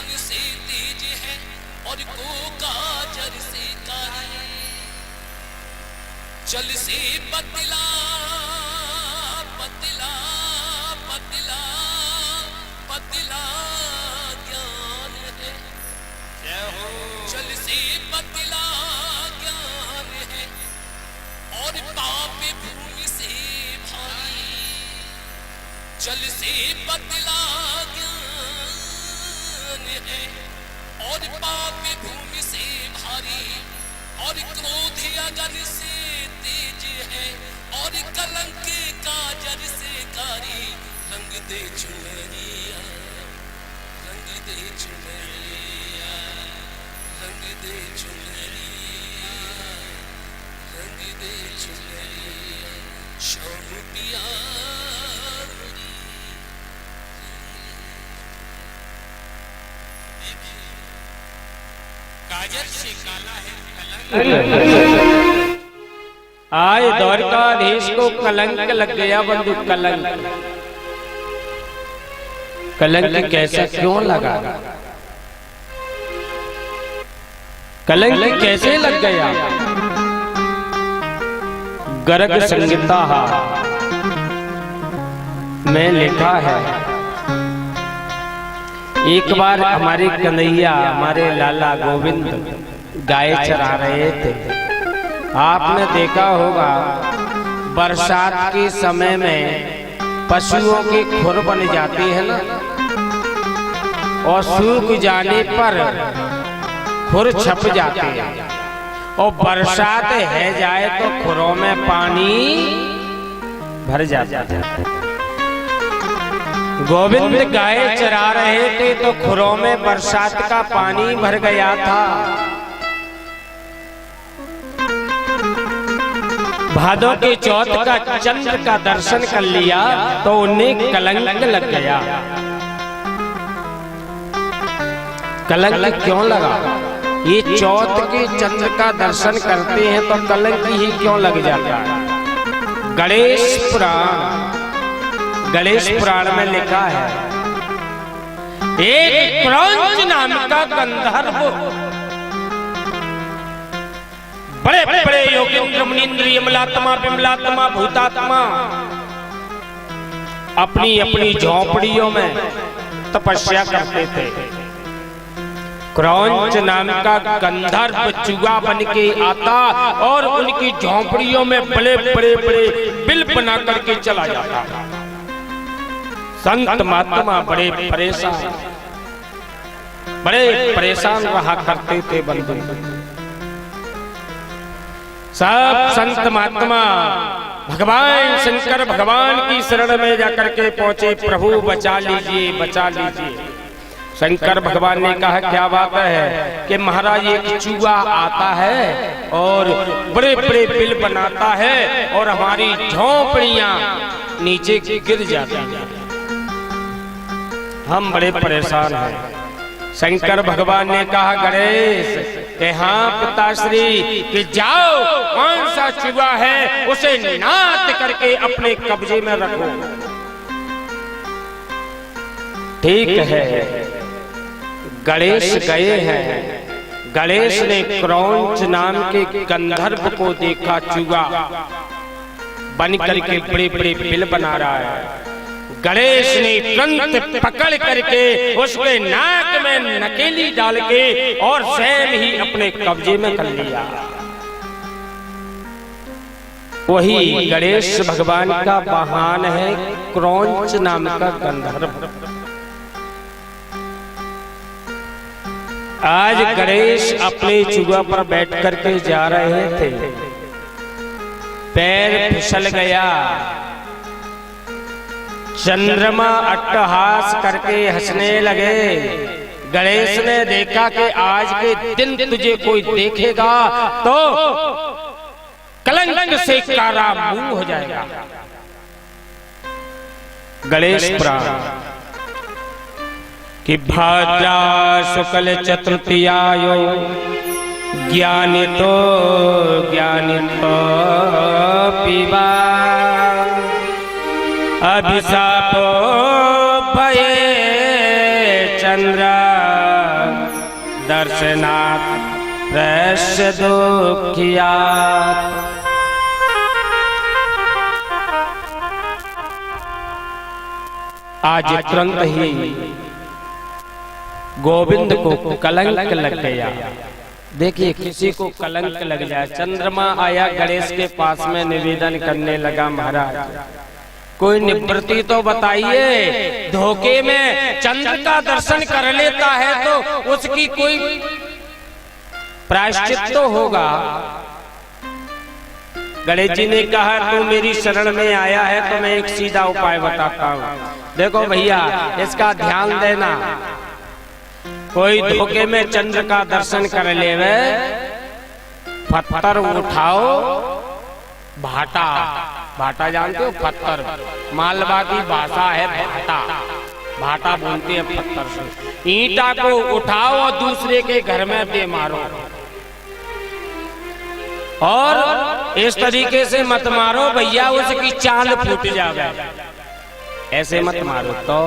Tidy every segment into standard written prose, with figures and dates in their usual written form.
अगन से तेज है और को काजर से कारी, जल से पतला पतला पतला पतला ज्ञान है, जल से पतला ज्ञान है और पाप भूमि से भारी, जल से पतला ज्ञान है और पाप भूमि से भारी, और क्रोध अगन से तेज है और कलंक काजर से कारी, रंग दे चुनरिया रंग दे चुनरिया रंग दे चुनरिया रंग दे चुनरिया शाम पिया। काजर से काला है आए द्वारकाधीश को कलंक लग गया बंधु। कलंक कलंक कैसे क्यों लगा? कलंक कैसे लग गया? गर्ग संहिता में लिखा है, एक बार हमारे कन्हैया हमारे लाला गोविंद गाय चरा रहे थे। आपने देखा होगा बरसात के समय में पशुओं की खुर बन जाती है ना, और सूख जाने पर खुर छप जाती है, और बरसात है जाए तो खुरों में पानी भर जाता है। गोविंद गाय चरा रहे थे तो खुरों में बरसात का पानी भर गया था। भादों के चौथ का चंद्र का दर्शन कर लिया तो उन्हें कलंक लग गया। कलंक क्यों लगा? ये चौथ के चंद्र का दर्शन करते हैं तो कलंक ही क्यों लग जाता है? गणेश पुराण में लिखा है, एक क्रौंच नाम का गंधर्व बड़े बड़े योगेंद्र मुनींद्र यमलात्मा विमलात्मा भूतात्मा अपनी अपनी झोंपड़ियों में तपस्या करते थे। क्रौंच नाम का गंधर्व चूहा बन के आता और उनकी झोंपड़ियों में बड़े बड़े बड़े बिल बना करके चला जाता। संत महात्मा बड़े परेशान रहा करते थे बंधु। सब संत महात्मा भगवान शंकर भगवान की शरण में जाकर के पहुंचे, प्रभु बचा लीजिए बचा लीजिए। शंकर भगवान ने कहा क्या बात है कि महाराज एक चूहा आता है और बड़े बड़े बिल बनाता है और हमारी झोंपड़ियां नीचे गिर जाती हैं, हम बड़े परेशान हैं। शंकर भगवान ने कहा गणेश कि हाँ पिताश्री कि जाओ कौन सा चूहा है उसे नाथ करके अपने कब्जे में रखो। ठीक है, गणेश गए हैं। गणेश ने क्रौंच नाम के गंधर्व को देखा, चूहा बन करके बड़े बड़े बिल बना रहा है। गणेश ने तुरंत पकड़ करके उसके नाक में नकेली डाल के और स्वयं ही अपने कब्जे में कर लिया। वही गणेश भगवान का वाहन है क्रौंच नाम का गंधर्व। आज गणेश अपने चूहा पर बैठ करके जा रहे थे, पैर फिसल गया। चंद्रमा अट्टहास करके हंसने लगे। गणेश ने देखा कि आज के दिन तुझे कोई देखेगा तो कलंक से कारा मुंह हो जाएगा। गणेश पुराण कि भाद्रा शुक्ल चतुर्थीयायो ज्ञानी तो पीवा अभिशापो भये चंद्र दर्शनात् प्रश्य दुखियात्। आज तुरंत ही गोविंद को कलंक लग गया। देखिए, किसी को कलंक लग जाए। चंद्रमा आया गणेश के पास में, निवेदन करने लगा, महाराज कोई निवृत्ति तो बताइए। धोखे में चंद्र का दर्शन कर लेता है तो उसकी कोई प्रायश्चित तो होगा। गणेश जी ने कहा, तू मेरी शरण में आया है तो मैं एक सीधा उपाय बताता हूँ। देखो भैया, इसका ध्यान देना। कोई धोखे में चंद्र का दर्शन कर लेवे, पत्थर उठाओ, भाटा, भाटा जानते हो? पत्थर, मालवा की भाषा है भाटा, भाटा बोलते हैं पत्थर से। ईंटा को उठाओ और दूसरे के घर में दे मारो। और इस तरीके से मत मारो भैया, उसकी चांद फूट जावे। ऐसे मत मारो तो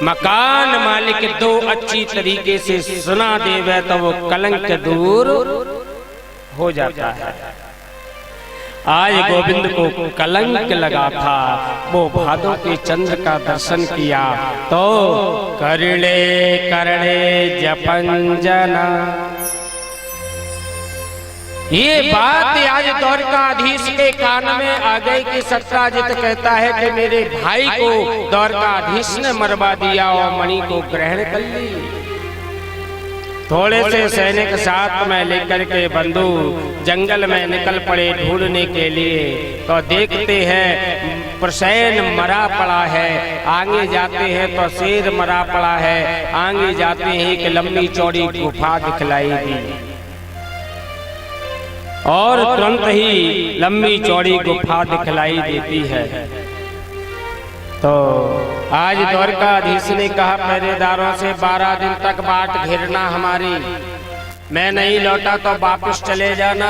मकान मालिक दो अच्छी तरीके से सुना देवे तो वो कलंक दूर हो जाता है। आज गोविंद को कलंक लगा था, वो भादों के चंद्र का दर्शन किया तो करणे करणे जपंजना। ये बात आज द्वारकाधीश के कान में आ गई कि सत्राजित कहता है कि मेरे भाई को द्वारकाधीश ने मरवा दिया और मणि को ग्रहण कर ली। थोड़े से सैनिक साथ में लेकर के बंधु जंगल में निकल पड़े ढूंढने के लिए, तो देखते हैं प्रसैन मरा पड़ा है। आगे जाते हैं तो शेर मरा पड़ा है। आगे जाते हैं एक लंबी चौड़ी गुफा दिखलाई दी और तुरंत ही लंबी चौड़ी गुफा दिखलाई देती है। तो आज द्वारकाधीश ने कहा, पहरेदारों से 12 दिन तक बाट घेरना हमारी, मैं नहीं लौटा तो वापस चले जाना।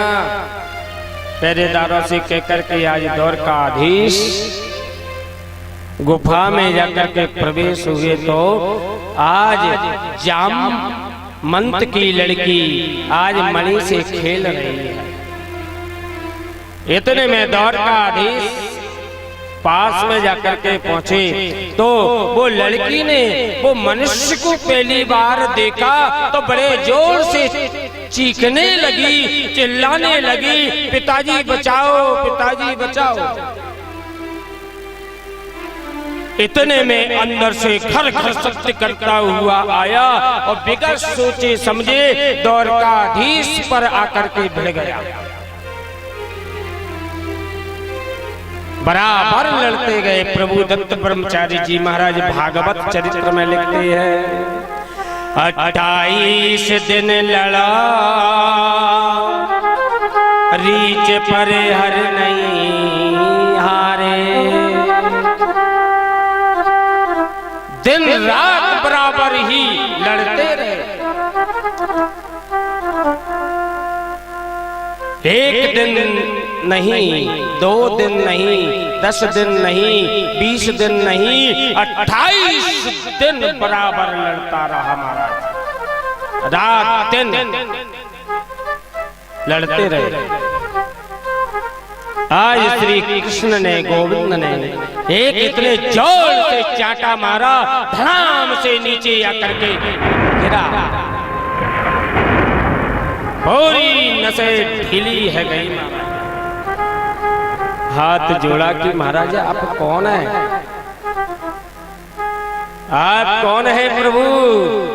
पहरेदारों से कहकर के आज द्वारकाधीश गुफा में जाकर के प्रवेश हुए तो आज जामवंत की लड़की आज मणि से खेल रही है। इतने में द्वारकाधीश पास में जाकर के पहुंचे तो वो लड़की ने वो मनुष्य को पहली बार देखा तो बड़े जोर से चीखने लगी, चिल्लाने लगी, पिताजी बचाओ, पिताजी बचाओ। इतने में अंदर से खर खर शब्द करता हुआ आया और बिगड़ सोचे समझे द्वारकाधीश पर आकर के भिड़ गया। बराबर लड़ते गए। प्रभु दत्त ब्रह्मचारी जी महाराज भागवत चरित्र में लिखते हैं, 28 दिन लड़ा रीच पर हर नहीं हारे। दिन रात बराबर ही लड़ते रहे। एक दिन नहीं, 2 दिन नहीं, 10 दिन नहीं, 20 दिन नहीं, 28 दिन बराबर लड़ता रहा महाराज। रात दिन लड़ते रहे। आज श्री कृष्ण ने, गोविंद ने एक इतने जोर से चांटा मारा, धड़ाम से नीचे आकर के गिरा। पूरी नसें ढीली है गई। हाथ जोड़ा कि महाराज आप कौन है? आप कौन है प्रभु?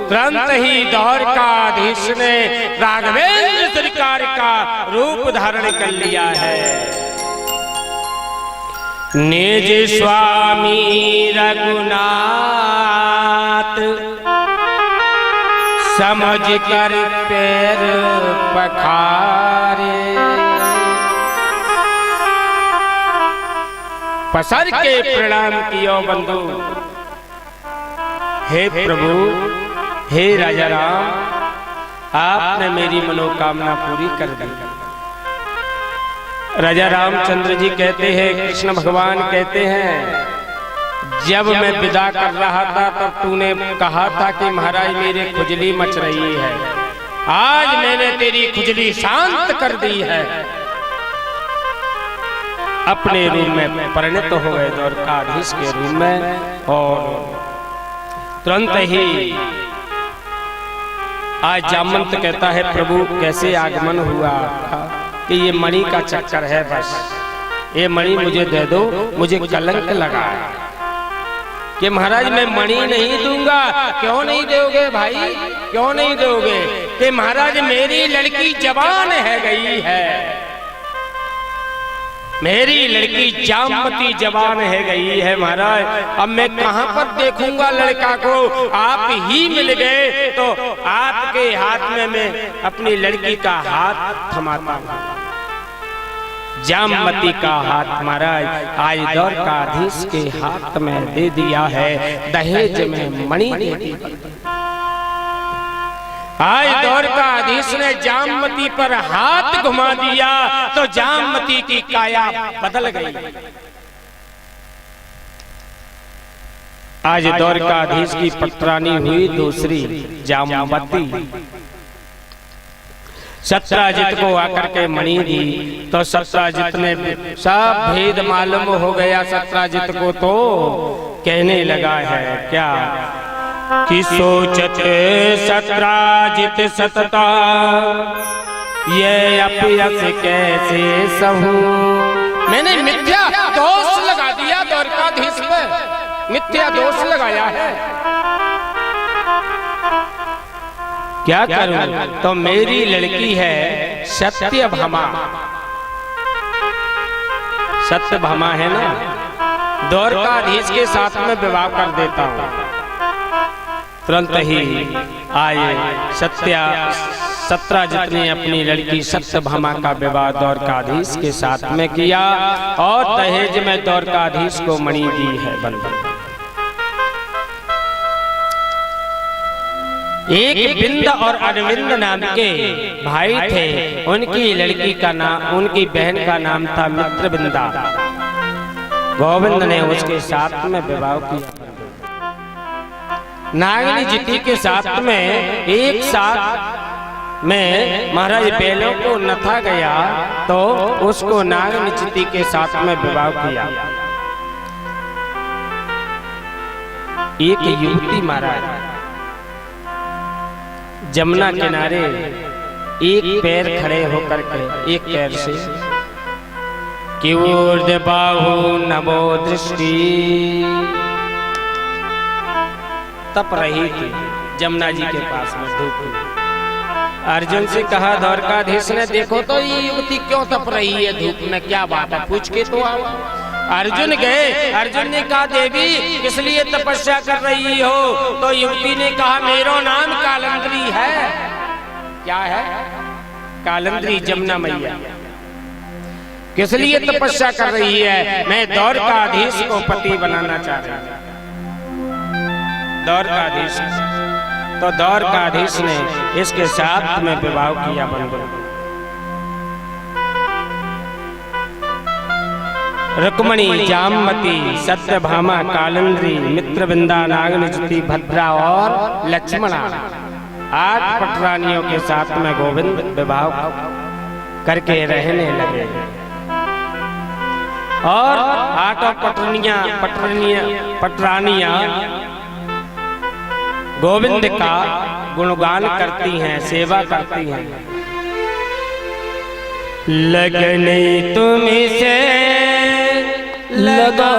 तुरंत ही द्वारकाधीश ने राघवेंद्र सरकार का रूप धारण कर लिया है। निज स्वामी रघुनाथ समझ कर पैर पखारे। पसर के प्रणाम कियो बंधु। हे प्रभु, हे राजा राम, आपने मेरी मनोकामना पूरी कर दी। राजा रामचंद्र जी कहते हैं, कृष्ण भगवान कहते हैं, जब मैं विदा कर रहा था तब तूने कहा था कि महाराज मेरी खुजली मच रही है। आज मैंने तेरी खुजली शांत कर दी है। अपने रूम में परिणत हो गए द्वारकाधीश के रूम में, और तुरंत ही आज जामवंत कहता है प्रभु कैसे आगमन हुआ कि ये मणि का चक्कर है, बस ये मणि मुझे दे दो, मुझे कलंक लगा है कि महाराज मैं मणि नहीं दूंगा। क्यों नहीं दोगे भाई, क्यों नहीं दोगे? कि महाराज मेरी लड़की जवान है गई है, मेरी लड़की जामवती जवान है गई है महाराज। अब मैं कहां पर देखूंगा लड़का को? आप ही मिल गए तो आपके हाथ में मैं अपनी लड़की का हाथ थमाता हूं। जामवती का हाथ महाराज आज द्वारकाधीश के हाथ में दे दिया है, दहेज में मणि दे दी। आज द्वारकाधीश ने जामवती पर हाथ घुमा दिया तो जामवती की काया बदल गई। आज द्वारकाधीश की पटरानी हुई दूसरी जामवती। सत्राजित को आकर के मणि दी तो सत्राजित ने सब भेद मालूम हो गया। सत्राजित को तो कहने लगा है क्या कि सोचत सत्राजित सतता ये अपयस कैसे सहूं। मैंने मिथ्या दोष लगा दिया द्वारकाधीश पे, मिथ्या दोष लगाया है, क्या करूं? तो मेरी लड़की है सत्यभामा, सत्यभामा है ना, द्वारकाधीश के साथ में विवाह कर देता हूं। तुरंत ही आए सत्राजित ने अपनी लड़की सत्यभामा का विवाह द्वारकाधीश के साथ में किया और दहेज में द्वारकाधीश को मणि दी है। बंधु एक बिंद और अरविंद नाम के भाई थे, उनकी लड़की का नाम, उनकी बहन का नाम था मित्रविंदा। गोविंद ने उसके साथ में विवाह किया। नागिनी जिति के साथ में एक साथ में महाराज बैलों को नथा गया तो उसको नागिनी जिति के साथ में विवाह किया। एक युवती महाराज जमुना किनारे एक पैर खड़े होकर के, एक पैर से कि ऊर्ध्व बाहु नभो दृष्टि तप रही थी जमुना जी के पास में धूप में। अर्जुन से कहा द्वारकाधीश ने देखो तो ये युवती क्यों तप रही है धूप में, क्या बात है, पूछ के तो आओ। अर्जुन गए, अर्जुन ने कहा देवी किस लिए तपस्या कर रही हो? तो युवती ने कहा मेरा नाम कालंद्री है। क्या है? कालंद्री जमुना मैया। किस लिए तपस्या कर रही है? मैं द्वारकाधीश को पति बनाना चाह रही हूं। द्वारकाधीश, तो द्वारकाधीश ने इसके साथ में विवाह किया। बंधु रुक्मणी, जामवती, सत्यभामा, कालंद्री, मित्रविंदा, नागिनी जिति, भद्रा और लक्ष्मणा 8 पटरानियों के साथ में गोविंद विवाह करके रहने लगे। और 8 पटरानियां गोविंद का गुणगान करती हैं, सेवा करती हैं। लगने तुम्हें से लगा